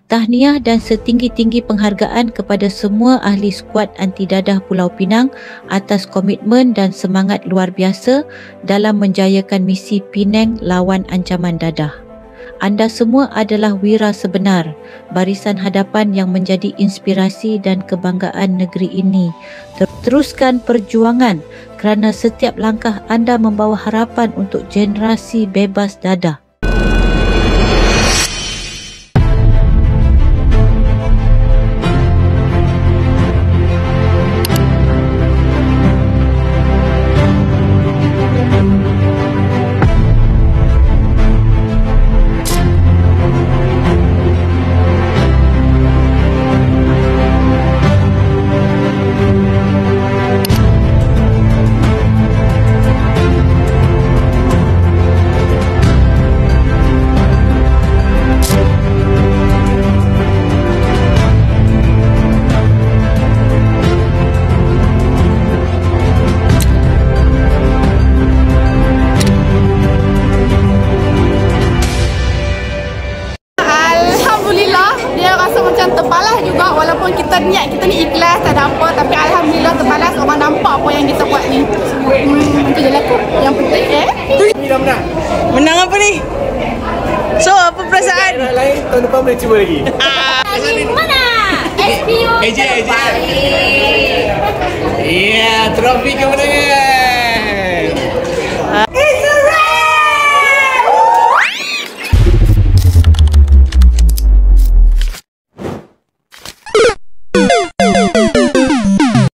Tahniah dan setinggi-tinggi penghargaan kepada semua ahli skuad anti dadah Pulau Pinang atas komitmen dan semangat luar biasa dalam menjayakan misi Penang lawan ancaman dadah. Anda semua adalah wira sebenar, barisan hadapan yang menjadi inspirasi dan kebanggaan negeri ini. Teruskan perjuangan kerana setiap langkah anda membawa harapan untuk generasi bebas dadah. Terbalas juga, walaupun kita niat kita ni ikhlas tak ada apa, tapi alhamdulillah terbalas. Orang nampak apa yang kita buat ni. Itu je lah kot yang penting Ni dah menang. Menang apa ni? So apa perasaan? Lain tahun depan boleh cuba lagi. mana? SPO AJ. Ya, trofi kemenangan.